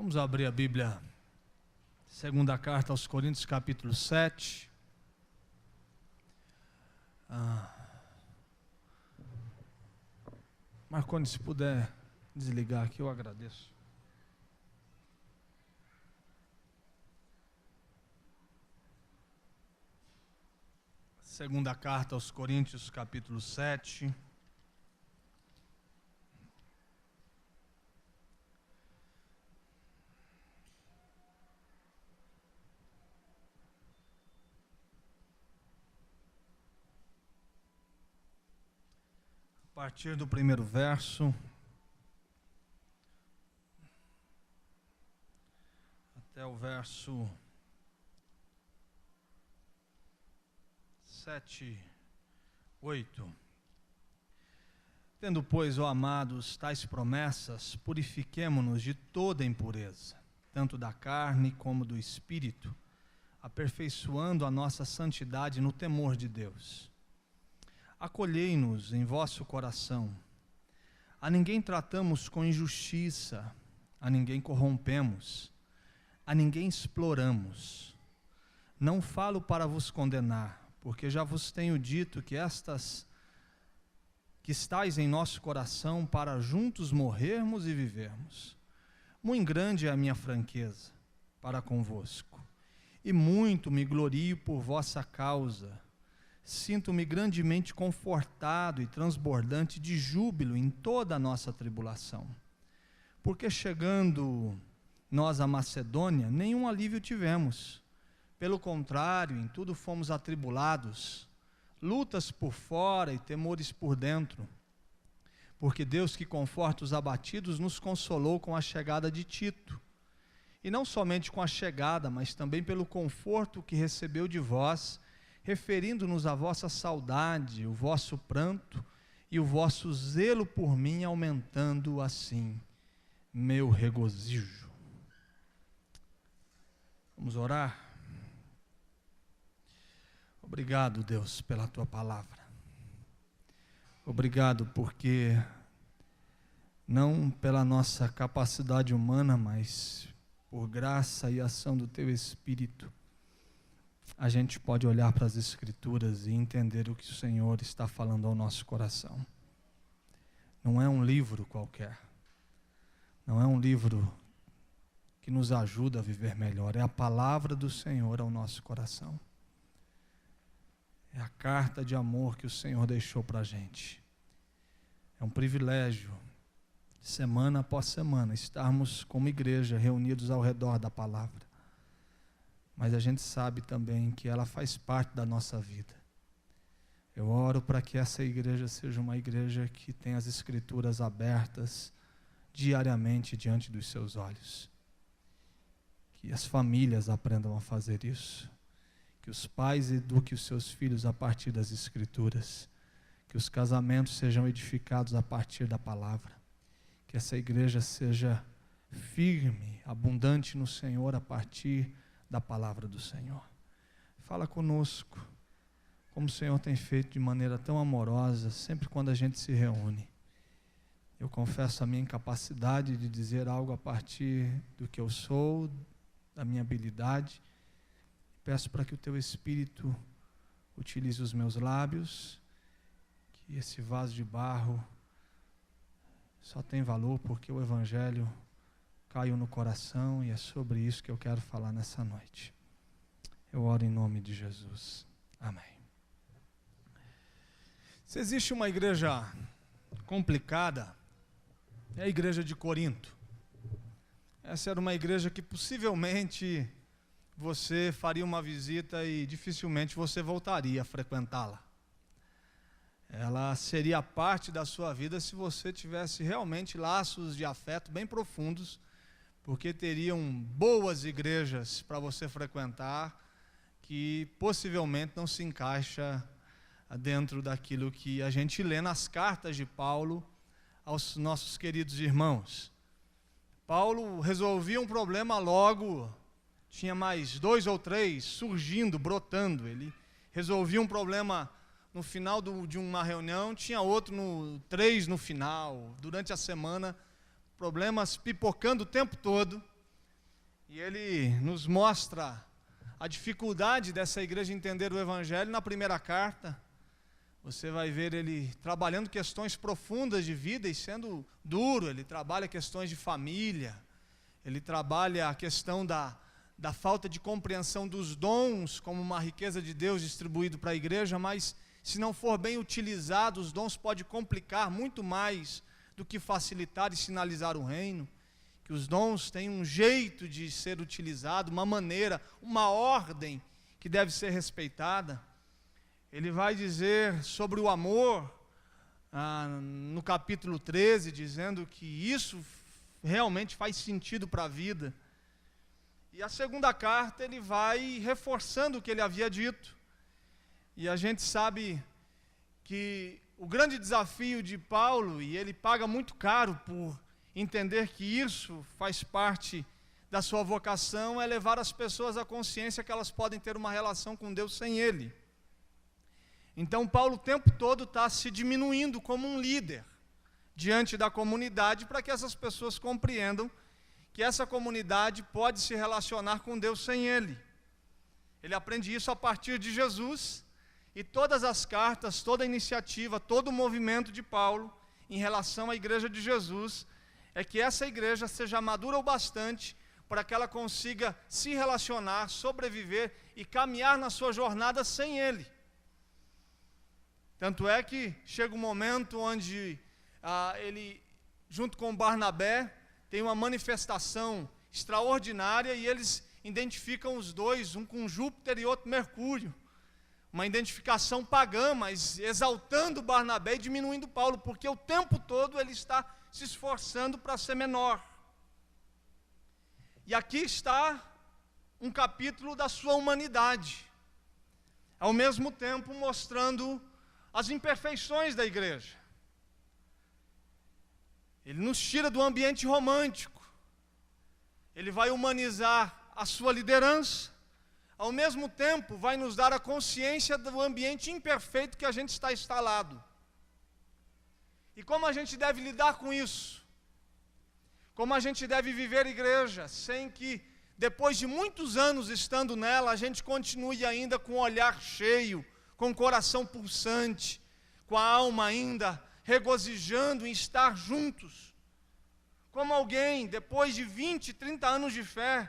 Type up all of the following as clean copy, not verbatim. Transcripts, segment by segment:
Vamos abrir a Bíblia, segunda carta aos Coríntios, capítulo 7. Marconi, se puder desligar aqui, eu agradeço. Segunda carta aos Coríntios, capítulo 7. A partir do primeiro verso até o verso 7, 8. Tendo, pois, ó amados, tais promessas, purifiquemo-nos de toda impureza, tanto da carne como do espírito, aperfeiçoando a nossa santidade no temor de Deus. Acolhei-nos em vosso coração. A ninguém tratamos com injustiça, a ninguém corrompemos, a ninguém exploramos. Não falo para vos condenar, porque já vos tenho dito que estáis em nosso coração para juntos morrermos e vivermos. Muito grande é a minha franqueza para convosco, e muito me glorio por vossa causa. Sinto-me grandemente confortado e transbordante de júbilo em toda a nossa tribulação. Porque chegando nós à Macedônia, nenhum alívio tivemos. Pelo contrário, em tudo fomos atribulados, lutas por fora e temores por dentro. Porque Deus, que conforta os abatidos, nos consolou com a chegada de Tito. E não somente com a chegada, mas também pelo conforto que recebeu de vós, referindo-nos à vossa saudade, o vosso pranto e o vosso zelo por mim, aumentando assim meu regozijo. Vamos orar? Obrigado, Deus, pela tua palavra. Obrigado porque não pela nossa capacidade humana, mas por graça e ação do teu Espírito, a gente pode olhar para as Escrituras e entender o que o Senhor está falando ao nosso coração. Não é um livro qualquer, não é um livro que nos ajuda a viver melhor, é a palavra do Senhor ao nosso coração. É a carta de amor que o Senhor deixou para a gente. É um privilégio, semana após semana, estarmos como igreja reunidos ao redor da palavra. Mas a gente sabe também que ela faz parte da nossa vida. Eu oro para que essa igreja seja uma igreja que tenha as Escrituras abertas diariamente diante dos seus olhos. Que as famílias aprendam a fazer isso. Que os pais eduquem os seus filhos a partir das Escrituras. Que os casamentos sejam edificados a partir da palavra. Que essa igreja seja firme, abundante no Senhor a partir da palavra do Senhor. Fala conosco, como o Senhor tem feito de maneira tão amorosa, sempre quando a gente se reúne. Eu confesso a minha incapacidade de dizer algo a partir do que eu sou, da minha habilidade. Peço para que o teu Espírito utilize os meus lábios, que esse vaso de barro só tem valor porque o Evangelho caiu no coração, e é sobre isso que eu quero falar nessa noite. Eu oro em nome de Jesus. Amém. Se existe uma igreja complicada, é a igreja de Corinto. Essa era uma igreja que possivelmente você faria uma visita e dificilmente você voltaria a frequentá-la. Ela seria parte da sua vida se você tivesse realmente laços de afeto bem profundos, porque teriam boas igrejas para você frequentar, que possivelmente não se encaixa dentro daquilo que a gente lê nas cartas de Paulo aos nossos queridos irmãos. Paulo resolvia um problema logo, tinha mais 2 ou 3 surgindo, brotando. Ele resolvia um problema no final de uma reunião, tinha outro 3 no final, durante a semana, problemas pipocando o tempo todo, E ele nos mostra a dificuldade dessa igreja entender o Evangelho na primeira carta. Você vai ver ele trabalhando questões profundas de vida e sendo duro. Ele trabalha questões de família, ele trabalha a questão da falta de compreensão dos dons como uma riqueza de Deus distribuído para a igreja, mas se não for bem utilizado, os dons podem complicar muito mais do que facilitar e sinalizar o reino. Que os dons têm um jeito de ser utilizado, uma maneira, uma ordem que deve ser respeitada. Ele vai dizer sobre o amor, no capítulo 13, dizendo que isso realmente faz sentido para a vida. E a segunda carta ele vai reforçando o que ele havia dito. E a gente sabe que o grande desafio de Paulo, e ele paga muito caro por entender que isso faz parte da sua vocação, é levar as pessoas à consciência que elas podem ter uma relação com Deus sem Ele. Então Paulo o tempo todo está se diminuindo como um líder diante da comunidade, para que essas pessoas compreendam que essa comunidade pode se relacionar com Deus sem Ele. Ele aprende isso a partir de Jesus, e todas as cartas, toda a iniciativa, todo o movimento de Paulo em relação à igreja de Jesus, é que essa igreja seja madura o bastante para que ela consiga se relacionar, sobreviver e caminhar na sua jornada sem Ele. Tanto é que chega um momento onde ele, junto com Barnabé, tem uma manifestação extraordinária e eles identificam os dois, um com Júpiter e outro Mercúrio. Uma identificação pagã, mas exaltando Barnabé e diminuindo Paulo, porque o tempo todo ele está se esforçando para ser menor. E aqui está um capítulo da sua humanidade, ao mesmo tempo mostrando as imperfeições da igreja. Ele nos tira do ambiente romântico, ele vai humanizar a sua liderança, ao mesmo tempo vai nos dar a consciência do ambiente imperfeito que a gente está instalado. E como a gente deve lidar com isso? Como a gente deve viver igreja, sem que, depois de muitos anos estando nela, a gente continue ainda com o olhar cheio, com o coração pulsante, com a alma ainda regozijando em estar juntos. Como alguém, depois de 20, 30 anos de fé,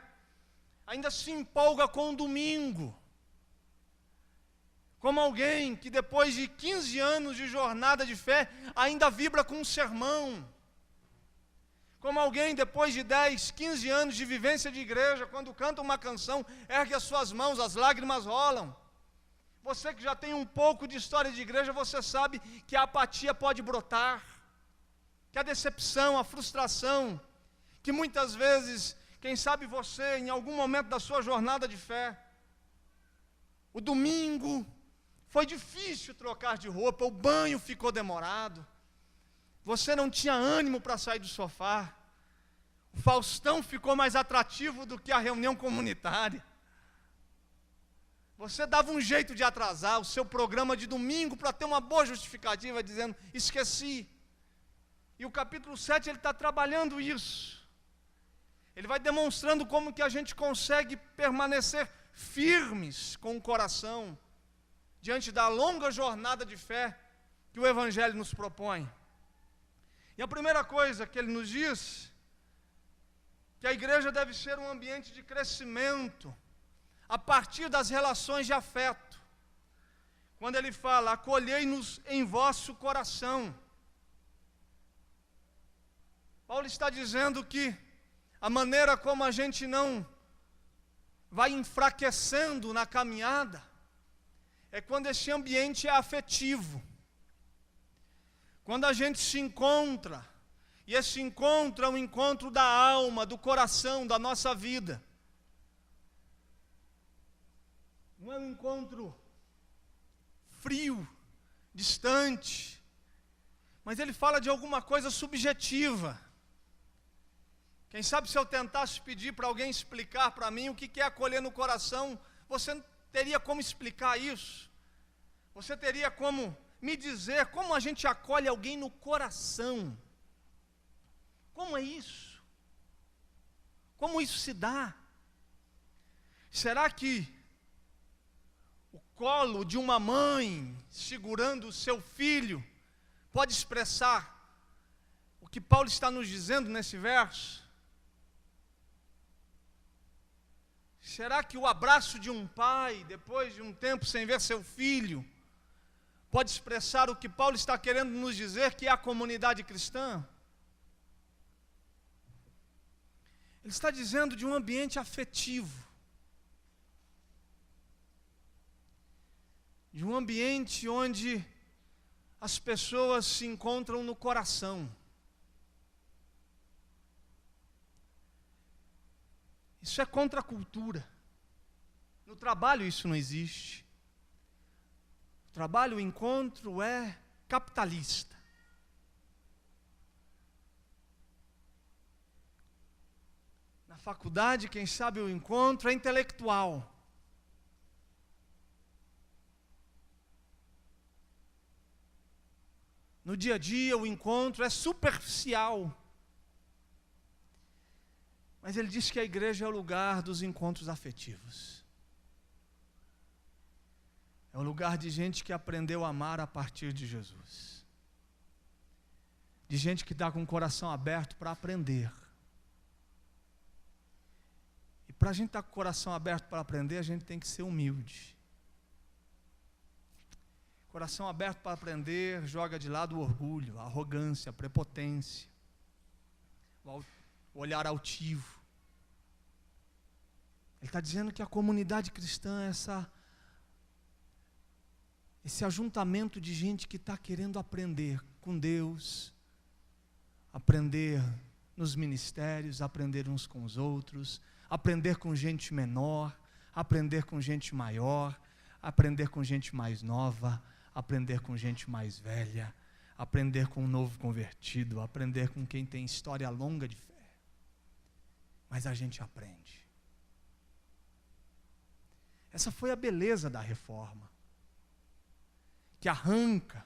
ainda se empolga com o domingo. Como alguém que depois de 15 anos de jornada de fé, ainda vibra com um sermão. Como alguém depois de 10, 15 anos de vivência de igreja, quando canta uma canção, ergue as suas mãos, as lágrimas rolam. Você que já tem um pouco de história de igreja, você sabe que a apatia pode brotar, que a decepção, a frustração, que muitas vezes, quem sabe você, em algum momento da sua jornada de fé, o domingo foi difícil trocar de roupa, o banho ficou demorado, você não tinha ânimo para sair do sofá, o Faustão ficou mais atrativo do que a reunião comunitária. Você dava um jeito de atrasar o seu programa de domingo para ter uma boa justificativa, dizendo, esqueci. E o capítulo 7 ele está trabalhando isso. Ele vai demonstrando como que a gente consegue permanecer firmes com o coração, diante da longa jornada de fé que o Evangelho nos propõe. E a primeira coisa que ele nos diz, que a igreja deve ser um ambiente de crescimento, a partir das relações de afeto. Quando ele fala, acolhei-nos em vosso coração. Paulo está dizendo que a maneira como a gente não vai enfraquecendo na caminhada, é quando esse ambiente é afetivo. Quando a gente se encontra, e esse encontro é um encontro da alma, do coração, da nossa vida. Não é um encontro frio, distante, mas ele fala de alguma coisa subjetiva. Quem sabe se eu tentasse pedir para alguém explicar para mim o que é acolher no coração, você não teria como explicar isso. Você teria como me dizer como a gente acolhe alguém no coração. Como é isso? Como isso se dá? Será que o colo de uma mãe segurando o seu filho pode expressar o que Paulo está nos dizendo nesse verso? Será que o abraço de um pai, depois de um tempo sem ver seu filho, pode expressar o que Paulo está querendo nos dizer, que é a comunidade cristã? Ele está dizendo de um ambiente afetivo, de um ambiente onde as pessoas se encontram no coração. Isso é contra a cultura. No trabalho isso não existe. No trabalho o encontro é capitalista. Na faculdade, quem sabe o encontro é intelectual. No dia a dia o encontro é superficial. Mas ele diz que a igreja é o lugar dos encontros afetivos. É o lugar de gente que aprendeu a amar a partir de Jesus. De gente que está com o coração aberto para aprender. E para a gente estar com o coração aberto para aprender, a gente tem que ser humilde. Coração aberto para aprender joga de lado o orgulho, a arrogância, a prepotência, o olhar altivo. Ele está dizendo que a comunidade cristã é esse ajuntamento de gente que está querendo aprender com Deus, aprender nos ministérios, aprender uns com os outros, aprender com gente menor, aprender com gente maior, aprender com gente mais nova, aprender com gente mais velha, aprender com um novo convertido, aprender com quem tem história longa de fé. Mas a gente aprende. Essa foi a beleza da reforma, que arranca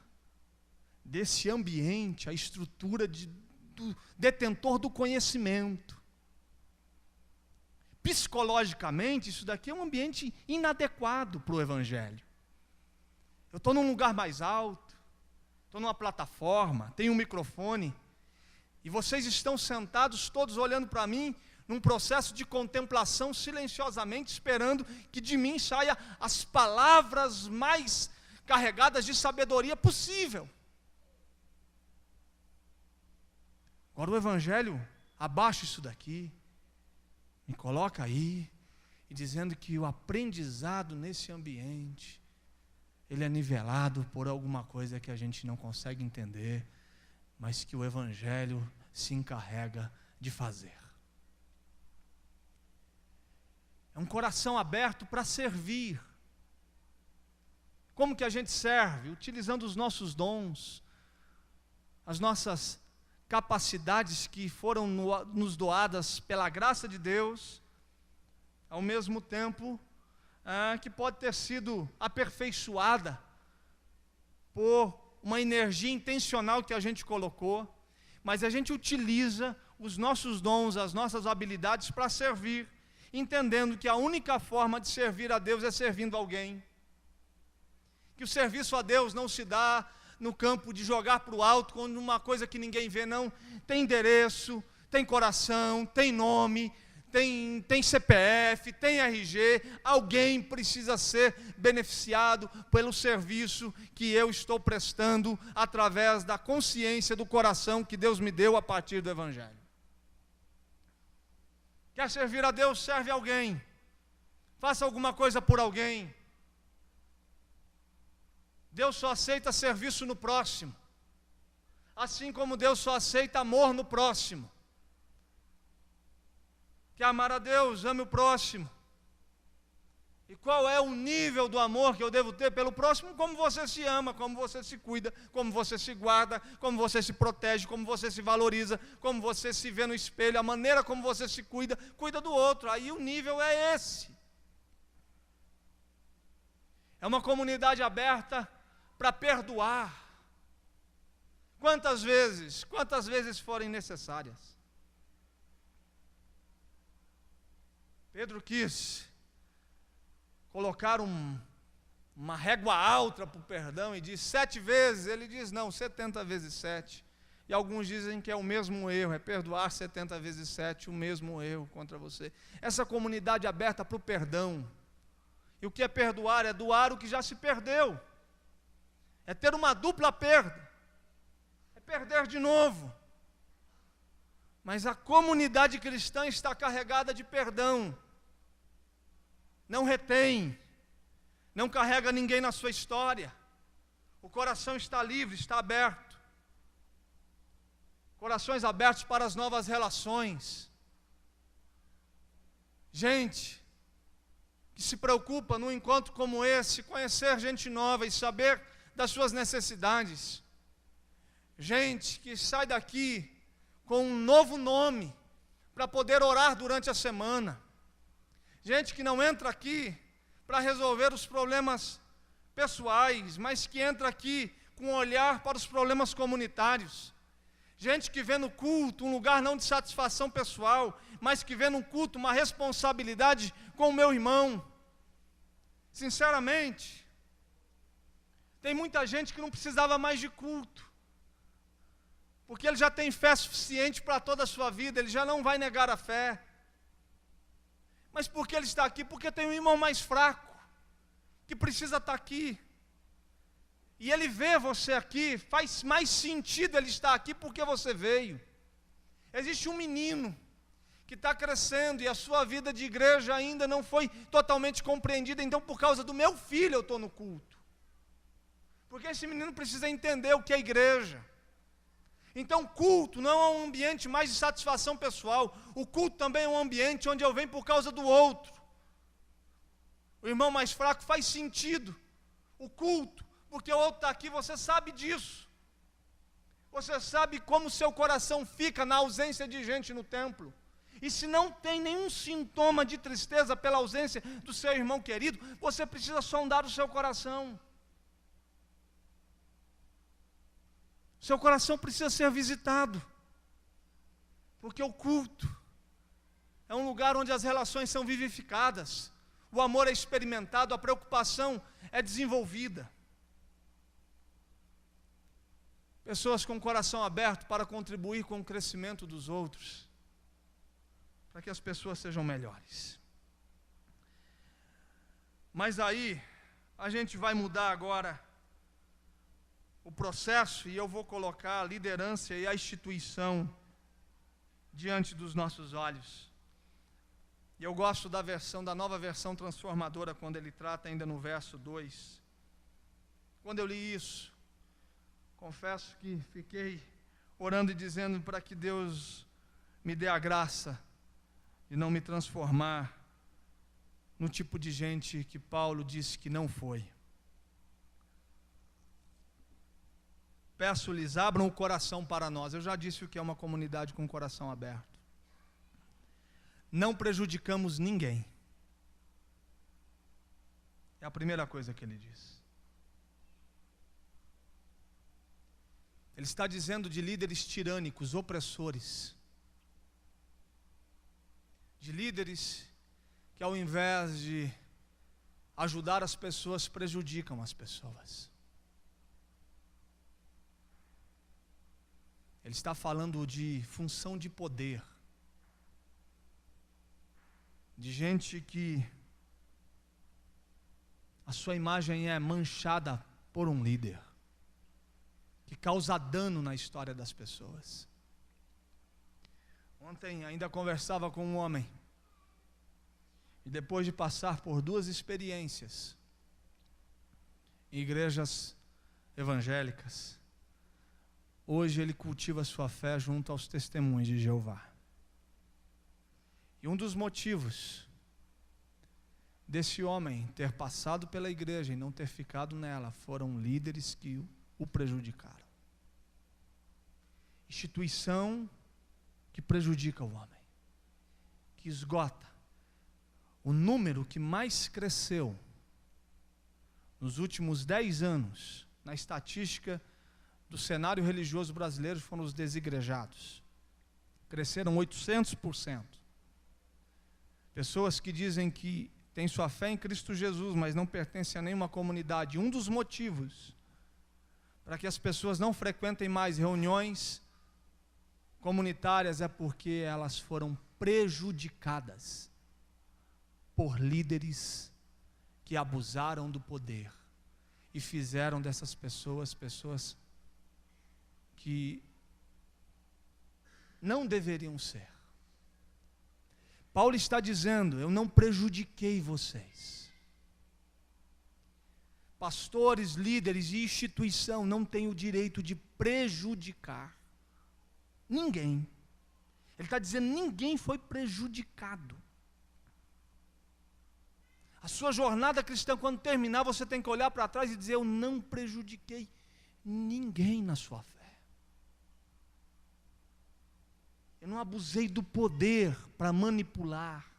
desse ambiente a estrutura do detentor do conhecimento. Psicologicamente, isso daqui é um ambiente inadequado para o Evangelho. Eu estou num lugar mais alto, estou numa plataforma, tenho um microfone, e vocês estão sentados todos olhando para mim, num processo de contemplação, silenciosamente, esperando que de mim saia as palavras mais carregadas de sabedoria possível. Agora o Evangelho abaixa isso daqui, me coloca aí, e dizendo que o aprendizado nesse ambiente, ele é nivelado por alguma coisa que a gente não consegue entender, mas que o Evangelho se encarrega de fazer. É um coração aberto para servir. Como que a gente serve? Utilizando os nossos dons, as nossas capacidades que foram nos doadas pela graça de Deus, ao mesmo tempo que pode ter sido aperfeiçoada por uma energia intencional que a gente colocou, mas a gente utiliza os nossos dons, as nossas habilidades para servir, entendendo que a única forma de servir a Deus é servindo alguém. Que o serviço a Deus não se dá no campo de jogar para o alto com uma coisa que ninguém vê, não. Tem endereço, tem coração, tem nome, tem CPF, tem RG. Alguém precisa ser beneficiado pelo serviço que eu estou prestando através da consciência do coração que Deus me deu a partir do Evangelho. Quer servir a Deus? Serve alguém. Faça alguma coisa por alguém. Deus só aceita serviço no próximo, assim como Deus só aceita amor no próximo. Quer amar a Deus? Ame o próximo. E qual é o nível do amor que eu devo ter pelo próximo? Como você se ama, como você se cuida, como você se guarda, como você se protege, como você se valoriza, como você se vê no espelho, a maneira como você se cuida, cuida do outro. Aí o nível é esse. É uma comunidade aberta para perdoar. Quantas vezes forem necessárias. Pedro quis colocar uma régua alta para o perdão e diz 7 vezes, ele diz não, 70 vezes 7. E alguns dizem que é o mesmo erro, é perdoar 70 vezes 7, o mesmo erro contra você. Essa comunidade aberta para o perdão. E o que é perdoar? É doar o que já se perdeu. É ter uma dupla perda. É perder de novo. Mas a comunidade cristã está carregada de perdão. Não retém. Não carrega ninguém na sua história. O coração está livre, está aberto. Corações abertos para as novas relações. Gente que se preocupa num encontro como esse, conhecer gente nova e saber das suas necessidades. Gente que sai daqui com um novo nome para poder orar durante a semana. Gente que não entra aqui para resolver os problemas pessoais, mas que entra aqui com um olhar para os problemas comunitários. Gente que vê no culto um lugar não de satisfação pessoal, mas que vê no culto uma responsabilidade com o meu irmão. Sinceramente, tem muita gente que não precisava mais de culto, porque ele já tem fé suficiente para toda a sua vida, ele já não vai negar a fé. Mas por que ele está aqui? Porque tem um irmão mais fraco, que precisa estar aqui. E ele vê você aqui, faz mais sentido ele estar aqui porque você veio. Existe um menino que está crescendo e a sua vida de igreja ainda não foi totalmente compreendida, então por causa do meu filho eu estou no culto. Porque esse menino precisa entender o que é igreja. Então culto não é um ambiente mais de satisfação pessoal, o culto também é um ambiente onde eu venho por causa do outro. O irmão mais fraco faz sentido, o culto, porque o outro está aqui, você sabe disso. Você sabe como seu coração fica na ausência de gente no templo. E se não tem nenhum sintoma de tristeza pela ausência do seu irmão querido, você precisa sondar o seu coração. Seu coração precisa ser visitado. Porque o culto é um lugar onde as relações são vivificadas, o amor é experimentado, a preocupação é desenvolvida. Pessoas com o coração aberto para contribuir com o crescimento dos outros, para que as pessoas sejam melhores. Mas aí, a gente vai mudar agora o processo e eu vou colocar a liderança e a instituição diante dos nossos olhos. E eu gosto da nova versão transformadora, quando ele trata ainda no verso 2. Quando eu li isso, confesso que fiquei orando e dizendo para que Deus me dê a graça de não me transformar no tipo de gente que Paulo disse que não foi. Peço-lhes, abram o coração para nós. Eu já disse o que é uma comunidade com o coração aberto. Não prejudicamos ninguém. É a primeira coisa que ele diz. Ele está dizendo de líderes tirânicos, opressores. De líderes que ao invés de ajudar as pessoas, prejudicam as pessoas. Ele está falando de função de poder. De gente que a sua imagem é manchada por um líder, que causa dano na história das pessoas. Ontem ainda conversava com um homem, e depois de passar por 2 experiências em igrejas evangélicas, hoje ele cultiva sua fé junto aos testemunhos de Jeová. E um dos motivos desse homem ter passado pela igreja e não ter ficado nela foram líderes que o prejudicaram. Instituição que prejudica o homem, que esgota. O número que mais cresceu nos últimos 10 anos, na estatística do cenário religioso brasileiro, foram os desigrejados. Cresceram 800%. Pessoas que dizem que tem sua fé em Cristo Jesus, mas não pertence a nenhuma comunidade. Um dos motivos para que as pessoas não frequentem mais reuniões comunitárias é porque elas foram prejudicadas por líderes que abusaram do poder e fizeram dessas pessoas pessoas que não deveriam ser. Paulo está dizendo: eu não prejudiquei vocês. Pastores, líderes e instituição não têm o direito de prejudicar ninguém. Ele está dizendo: ninguém foi prejudicado. A sua jornada cristã, quando terminar, você tem que olhar para trás e dizer: eu não prejudiquei ninguém na sua fé. Eu não abusei do poder para manipular,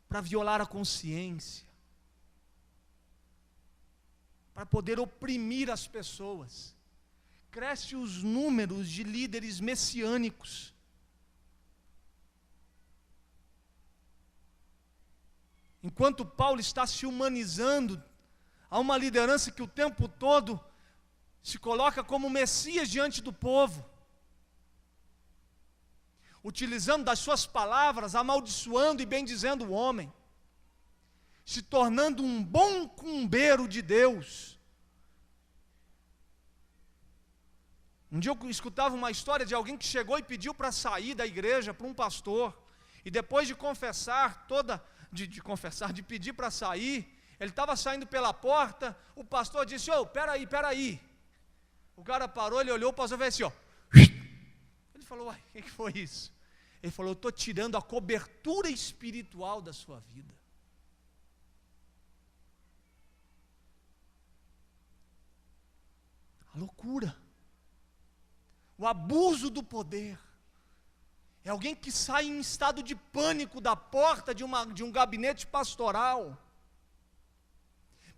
para violar a consciência, para poder oprimir as pessoas. Cresce os números de líderes messiânicos. Enquanto Paulo está se humanizando, há uma liderança que o tempo todo se coloca como Messias diante do povo, utilizando das suas palavras, amaldiçoando e bendizendo o homem, se tornando um bom cumbeiro de Deus. Um dia eu escutava uma história de alguém que chegou e pediu para sair da igreja para um pastor, e depois de confessar de pedir para sair, ele estava saindo pela porta, o pastor disse: ô, peraí. O cara parou, ele olhou, o pastor fez assim, ó. Ele falou: uai, o que foi isso? Ele falou: eu estou tirando a cobertura espiritual da sua vida. A loucura, o abuso do poder. É alguém que sai em estado de pânico da porta de um gabinete pastoral,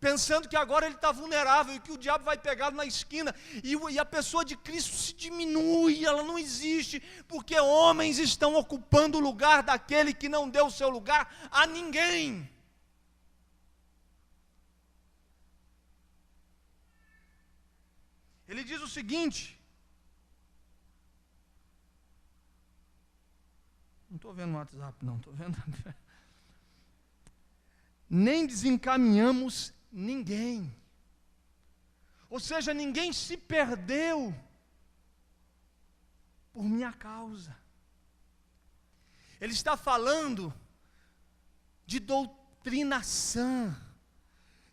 pensando que agora ele está vulnerável e que o diabo vai pegar na esquina, e a pessoa de Cristo se diminui, ela não existe, porque homens estão ocupando o lugar daquele que não deu o seu lugar a ninguém. Ele diz o seguinte, não estou vendo no WhatsApp, não, estou vendo. Nem desencaminhamos ninguém. Ou seja, ninguém se perdeu por minha causa. Ele está falando de doutrina sã,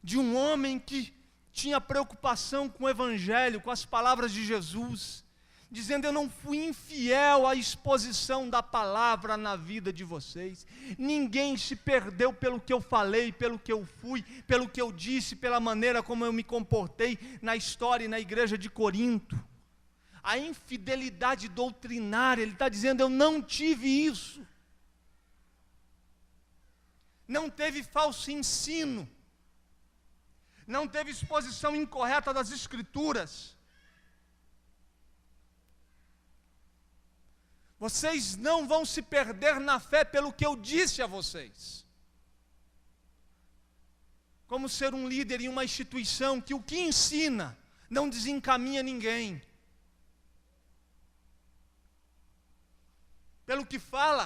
de um homem que tinha preocupação com o Evangelho, com as palavras de Jesus, dizendo: eu não fui infiel à exposição da palavra na vida de vocês. Ninguém se perdeu pelo que eu falei, pelo que eu fui, pelo que eu disse, pela maneira como eu me comportei na história e na igreja de Corinto. A infidelidade doutrinária, ele está dizendo: eu não tive isso. Não teve falso ensino, não teve exposição incorreta das Escrituras. Vocês não vão se perder na fé pelo que eu disse a vocês. Como ser um líder em uma instituição que o que ensina não desencaminha ninguém. Pelo que fala,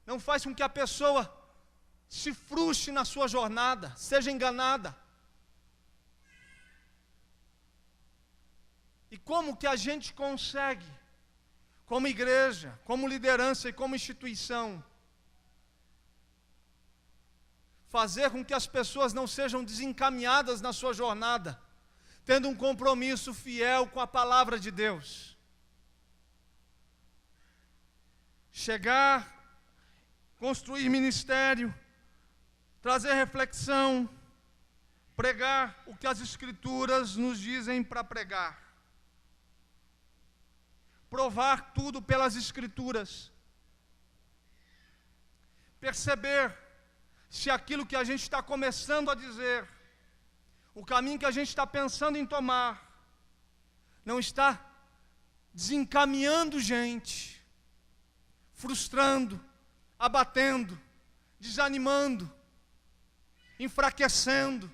não faz com que a pessoa se frustre na sua jornada, seja enganada. E como que a gente consegue, como igreja, como liderança e como instituição, fazer com que as pessoas não sejam desencaminhadas na sua jornada, tendo um compromisso fiel com a palavra de Deus? Chegar, construir ministério, trazer reflexão, pregar o que as Escrituras nos dizem para pregar. Provar tudo pelas Escrituras. Perceber se aquilo que a gente está começando a dizer, o caminho que a gente está pensando em tomar, não está desencaminhando gente, frustrando, abatendo, desanimando, enfraquecendo.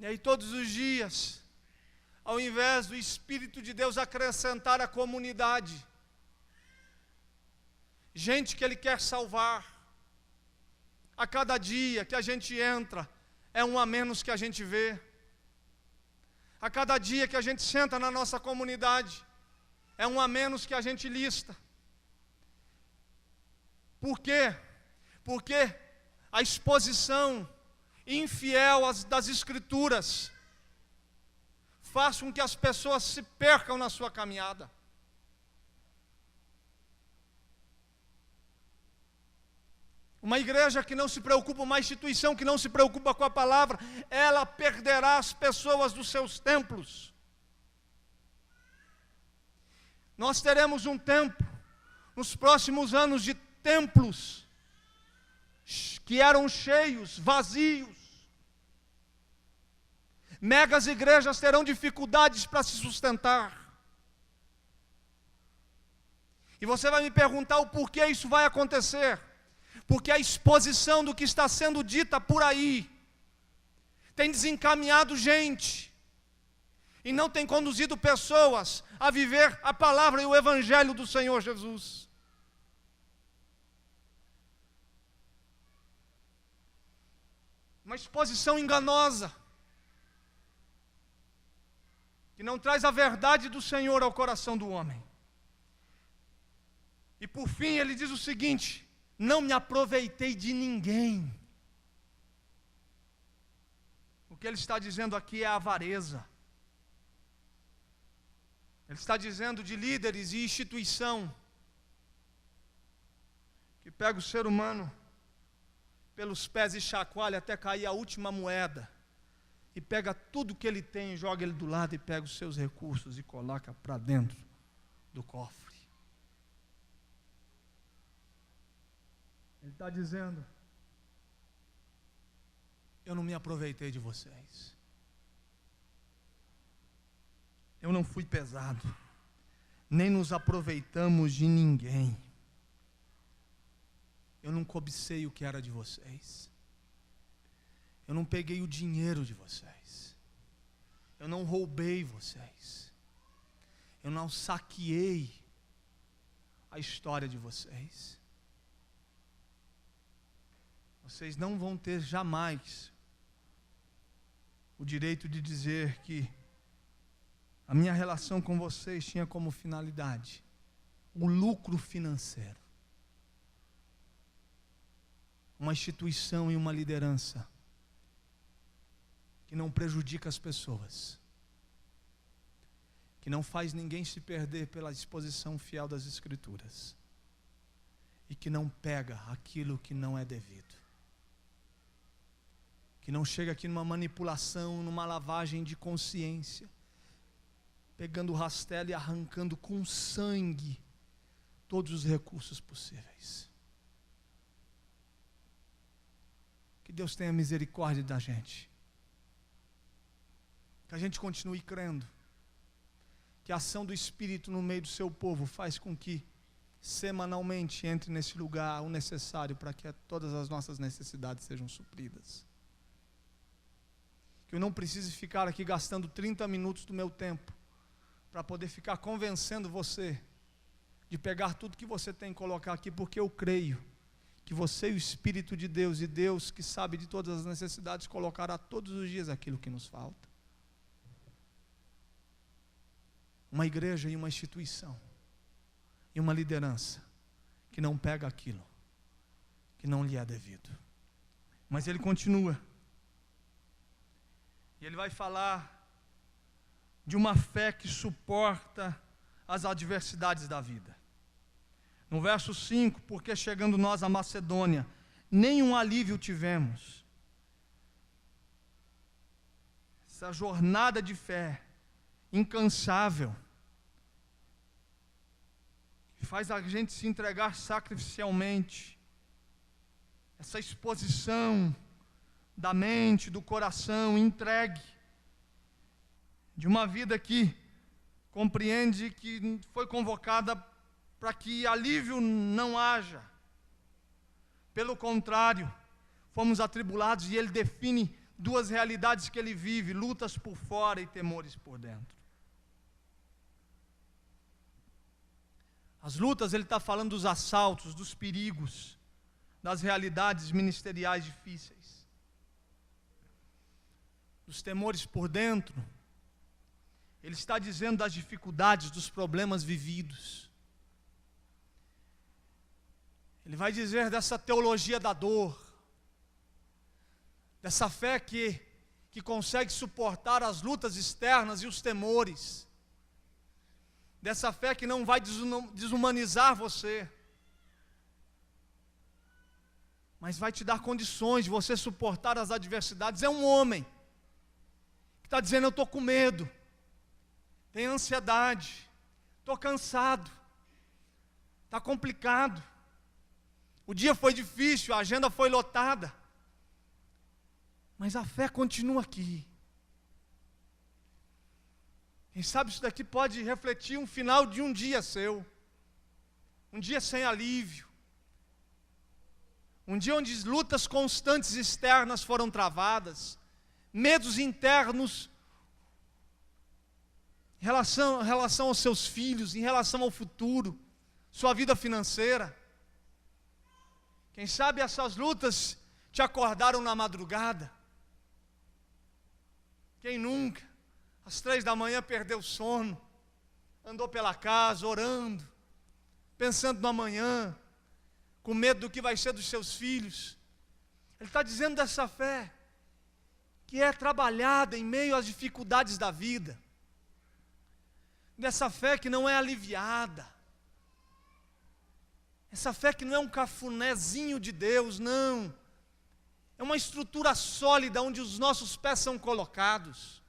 E aí todos os dias, ao invés do Espírito de Deus acrescentar a comunidade, gente que Ele quer salvar, a cada dia que a gente entra, é um a menos que a gente vê. A cada dia que a gente senta na nossa comunidade, é um a menos que a gente lista. Por quê? Porque a exposição infiel das Escrituras faz com que as pessoas se percam na sua caminhada. Uma igreja que não se preocupa, uma instituição que não se preocupa com a palavra, ela perderá as pessoas dos seus templos. Nós teremos um tempo, nos próximos anos, de templos que eram cheios, vazios. Megas igrejas terão dificuldades para se sustentar. E você vai me perguntar o porquê isso vai acontecer. Porque a exposição do que está sendo dita por aí tem desencaminhado gente e não tem conduzido pessoas a viver a palavra e o evangelho do Senhor Jesus. Uma exposição enganosa, que não traz a verdade do Senhor ao coração do homem. E por fim ele diz o seguinte: não me aproveitei de ninguém. O que ele está dizendo aqui é avareza. Ele está dizendo de líderes e instituição que pega o ser humano pelos pés e chacoalha até cair a última moeda, e pega tudo que ele tem, joga ele do lado e pega os seus recursos e coloca para dentro do cofre. Ele está dizendo: eu não me aproveitei de vocês, eu não fui pesado, nem nos aproveitamos de ninguém. Eu não cobicei o que era de vocês, eu não peguei o dinheiro de vocês, eu não roubei vocês, eu não saqueei a história de vocês. Vocês não vão ter jamais o direito de dizer que a minha relação com vocês tinha como finalidade o lucro financeiro. Uma instituição e uma liderança que não prejudica as pessoas, que não faz ninguém se perder pela exposição fiel das Escrituras, e que não pega aquilo que não é devido, que não chega aqui numa manipulação, numa lavagem de consciência, pegando o rastelo e arrancando com sangue todos os recursos possíveis. Que Deus tenha misericórdia da gente, que a gente continue crendo que a ação do Espírito no meio do seu povo faz com que semanalmente entre nesse lugar o necessário para que todas as nossas necessidades sejam supridas. Que eu não precise ficar aqui gastando 30 minutos do meu tempo para poder ficar convencendo você de pegar tudo que você tem e colocar aqui, porque eu creio que você e o Espírito de Deus, e Deus que sabe de todas as necessidades, colocará todos os dias aquilo que nos falta. Uma igreja e uma instituição e uma liderança que não pega aquilo que não lhe é devido. Mas ele continua, e ele vai falar de uma fé que suporta as adversidades da vida. No verso 5, porque chegando nós à Macedônia, nenhum alívio tivemos. Essa jornada de fé incansável, que faz a gente se entregar sacrificialmente, essa exposição da mente, do coração entregue, de uma vida que compreende que foi convocada para que alívio não haja, Pelo contrário, fomos atribulados, e ele define duas realidades que ele vive: lutas por fora e temores por dentro. As lutas, ele está falando dos assaltos, dos perigos, das realidades ministeriais difíceis. Dos temores por dentro, ele está dizendo das dificuldades, dos problemas vividos. Ele vai dizer dessa teologia da dor, dessa fé que consegue suportar as lutas externas e os temores, dessa fé que não vai desumanizar você, mas vai te dar condições de você suportar as adversidades. É um homem que está dizendo: eu estou com medo, tenho ansiedade, estou cansado, está complicado, o dia foi difícil, a agenda foi lotada, mas a fé continua aqui. Quem sabe isso daqui pode refletir um final de um dia seu, um dia sem alívio, um dia onde lutas constantes externas foram travadas, medos internos em relação aos seus filhos, em relação ao futuro, sua vida financeira. Quem sabe essas lutas te acordaram na madrugada. Quem nunca, às 3 da manhã, perdeu o sono, andou pela casa orando, pensando no amanhã, com medo do que vai ser dos seus filhos. Ele está dizendo dessa fé que é trabalhada em meio às dificuldades da vida, dessa fé que não é aliviada, essa fé que não é um cafunézinho de Deus, não, é uma estrutura sólida onde os nossos pés são colocados,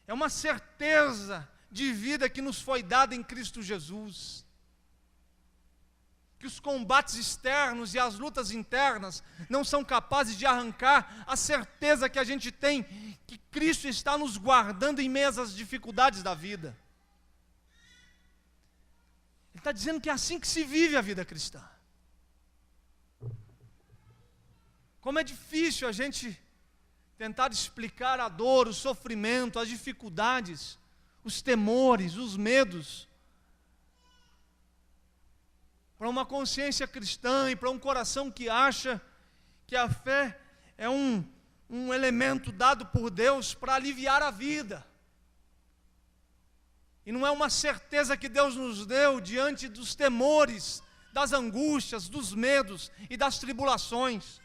é uma certeza de vida que nos foi dada em Cristo Jesus, que os combates externos e as lutas internas não são capazes de arrancar a certeza que a gente tem que Cristo está nos guardando em meio às dificuldades da vida. Ele está dizendo que é assim que se vive a vida cristã. Como é difícil a gente tentar explicar a dor, o sofrimento, as dificuldades, os temores, os medos, para uma consciência cristã e para um coração que acha que a fé é um elemento dado por Deus para aliviar a vida. E não é uma certeza que Deus nos deu diante dos temores, das angústias, dos medos e das tribulações.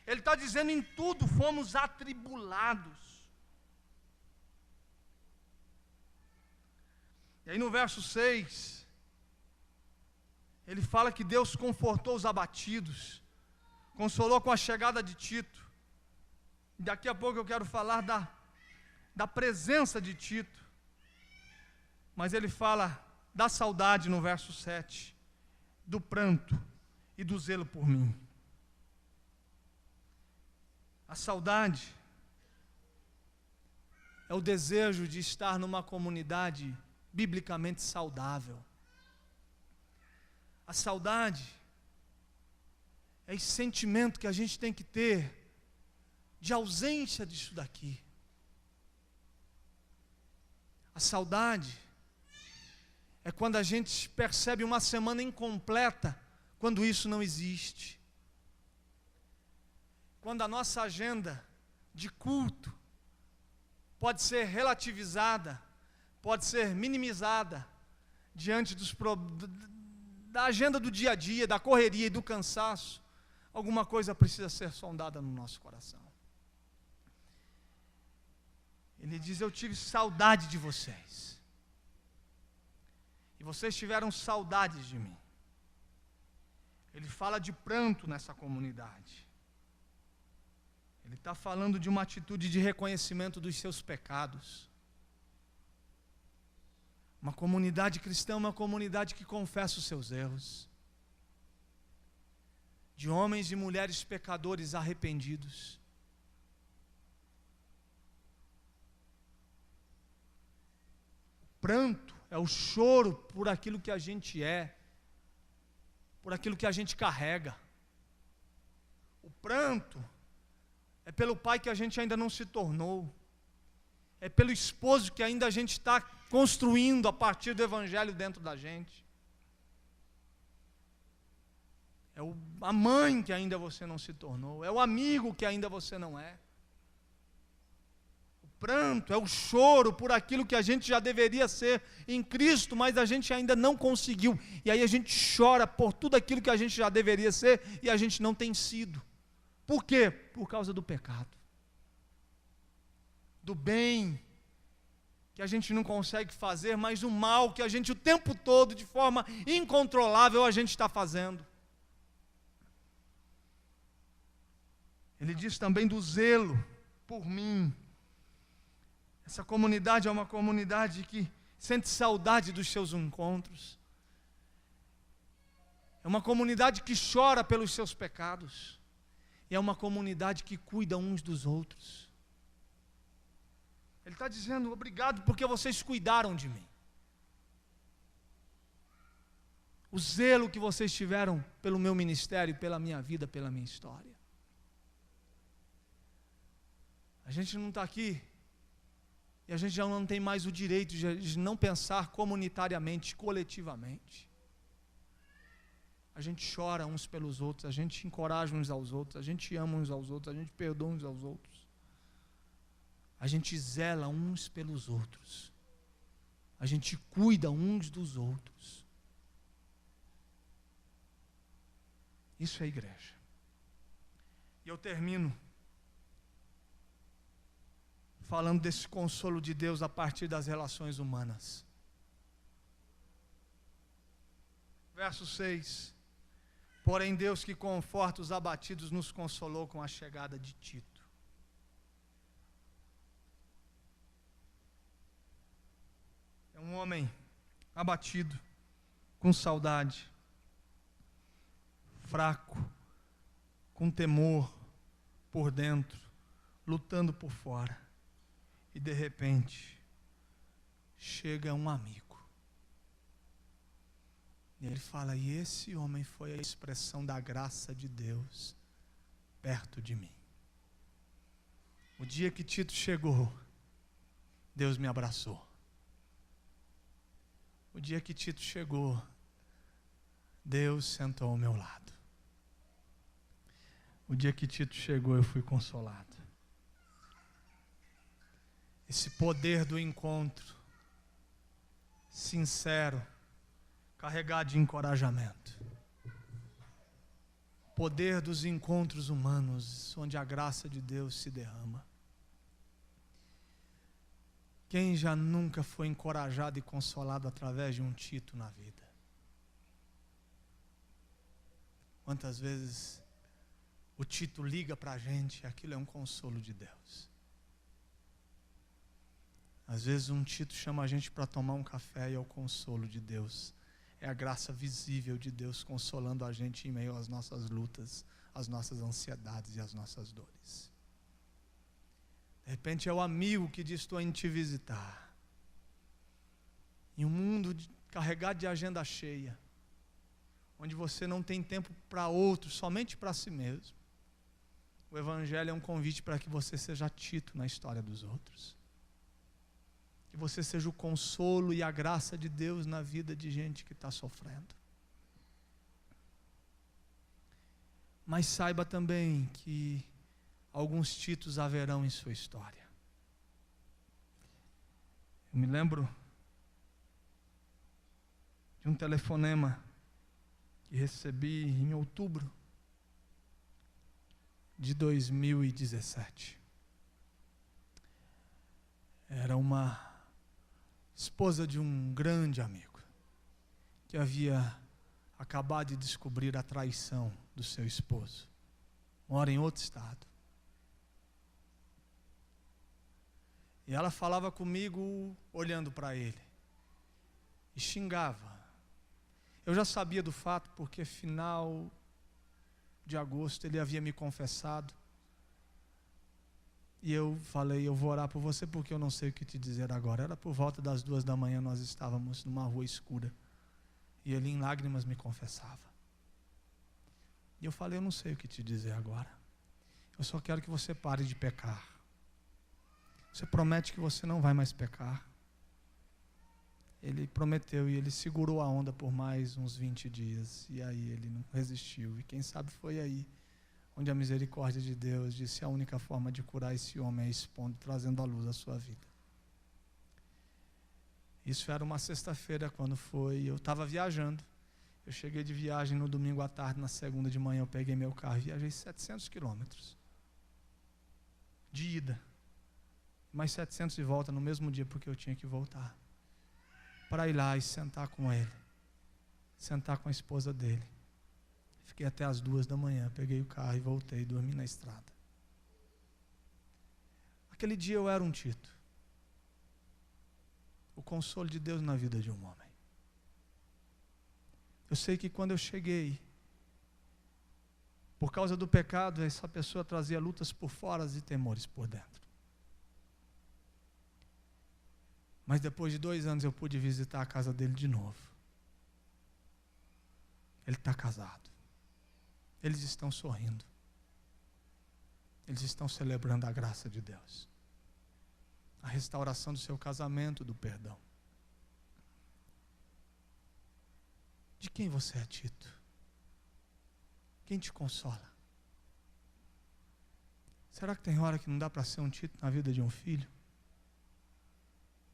Ele está dizendo: em tudo fomos atribulados. E aí no verso 6, ele fala que Deus confortou os abatidos, consolou com a chegada de Tito. Daqui a pouco eu quero falar da presença de Tito. Mas ele fala da saudade no verso 7, do pranto e do zelo por mim. A saudade é o desejo de estar numa comunidade biblicamente saudável. A saudade é esse sentimento que a gente tem que ter de ausência disso daqui. A saudade é quando a gente percebe uma semana incompleta, quando isso não existe. Quando a nossa agenda de culto pode ser relativizada, pode ser minimizada diante da agenda do dia a dia, da correria e do cansaço, alguma coisa precisa ser sondada no nosso coração. Ele diz: eu tive saudade de vocês. E vocês tiveram saudades de mim. Ele fala de pranto nessa comunidade. Ele está falando de uma atitude de reconhecimento dos seus pecados. Uma comunidade cristã é uma comunidade que confessa os seus erros. De homens e mulheres pecadores arrependidos. O pranto é o choro por aquilo que a gente é, por aquilo que a gente carrega. O pranto é pelo pai que a gente ainda não se tornou. É pelo esposo que ainda a gente está construindo a partir do evangelho dentro da gente. É a mãe que ainda você não se tornou. É o amigo que ainda você não é. O pranto é o choro por aquilo que a gente já deveria ser em Cristo, mas a gente ainda não conseguiu. E aí a gente chora por tudo aquilo que a gente já deveria ser e a gente não tem sido. Por quê? Por causa do pecado. Do bem que a gente não consegue fazer, mas o mal que a gente o tempo todo, de forma incontrolável, a gente está fazendo. Ele diz também do zelo por mim. Essa comunidade é uma comunidade que sente saudade dos seus encontros. É uma comunidade que chora pelos seus pecados. E é uma comunidade que cuida uns dos outros. Ele está dizendo, obrigado porque vocês cuidaram de mim. O zelo que vocês tiveram pelo meu ministério, pela minha vida, pela minha história. A gente não está aqui, e a gente já não tem mais o direito de não pensar comunitariamente, coletivamente. A gente chora uns pelos outros, a gente encoraja uns aos outros, a gente ama uns aos outros, a gente perdoa uns aos outros. A gente zela uns pelos outros. A gente cuida uns dos outros. Isso é igreja. E eu termino falando desse consolo de Deus a partir das relações humanas. Verso 6. Porém Deus que conforta os abatidos nos consolou com a chegada de Tito. É um homem abatido, com saudade, fraco, com temor por dentro, lutando por fora. E de repente, chega um amigo. E ele fala, e esse homem foi a expressão da graça de Deus perto de mim. O dia que Tito chegou, Deus me abraçou. O dia que Tito chegou, Deus sentou ao meu lado. O dia que Tito chegou, eu fui consolado. Esse poder do encontro, sincero, carregado de encorajamento. Poder dos encontros humanos, onde a graça de Deus se derrama. Quem já nunca foi encorajado e consolado através de um Tito na vida? Quantas vezes o Tito liga para a gente e aquilo é um consolo de Deus. Às vezes um Tito chama a gente para tomar um café e é o consolo de Deus. É a graça visível de Deus consolando a gente em meio às nossas lutas, às nossas ansiedades e às nossas dores. De repente é o amigo que diz, estou indo te visitar. Em um mundo carregado de agenda cheia, onde você não tem tempo para outros, somente para si mesmo. O Evangelho é um convite para que você seja Tito na história dos outros. Que você seja o consolo e a graça de Deus na vida de gente que está sofrendo. Mas saiba também que alguns Titos haverão em sua história. Eu me lembro de um telefonema que recebi em outubro de 2017. Era uma esposa de um grande amigo que havia acabado de descobrir a traição do seu esposo. Mora em outro estado. E ela falava comigo olhando para ele. E xingava. Eu já sabia do fato porque final de agosto ele havia me confessado. E eu falei, eu vou orar por você porque eu não sei o que te dizer agora. Era por volta das 2 da manhã, nós estávamos numa rua escura. E ele em lágrimas me confessava. E eu falei, eu não sei o que te dizer agora. Eu só quero que você pare de pecar. Você promete que você não vai mais pecar. Ele prometeu e ele segurou a onda por mais uns 20 dias. E aí ele não resistiu. E quem sabe foi aí onde a misericórdia de Deus disse: a única forma de curar esse homem é expondo, trazendo à luz a sua vida. Isso era uma sexta-feira, quando foi, eu estava viajando. Eu cheguei de viagem no domingo à tarde, na segunda de manhã eu peguei meu carro e viajei 700 quilômetros. De ida. Mais 700 de volta no mesmo dia, porque eu tinha que voltar. Para ir lá e sentar com ele. Sentar com a esposa dele. Fiquei até as 2 da manhã, peguei o carro e voltei e dormi na estrada. Aquele dia eu era um Tito. O consolo de Deus na vida de um homem. Eu sei que quando eu cheguei, por causa do pecado, essa pessoa trazia lutas por fora e temores por dentro. Mas depois de 2 anos eu pude visitar a casa dele de novo. Ele está casado. Eles estão sorrindo. Eles estão celebrando a graça de Deus. A restauração do seu casamento, do perdão. De quem você é, Tito? Quem te consola? Será que tem hora que não dá para ser um Tito na vida de um filho?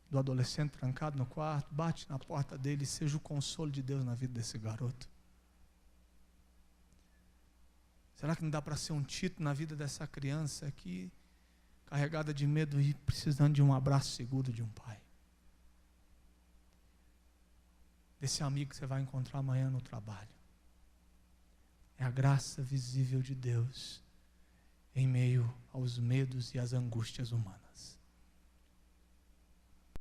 Do adolescente trancado no quarto, bate na porta dele e seja o consolo de Deus na vida desse garoto. Será que não dá para ser um Tito na vida dessa criança aqui, carregada de medo e precisando de um abraço seguro de um pai? Desse amigo que você vai encontrar amanhã no trabalho. É a graça visível de Deus em meio aos medos e às angústias humanas.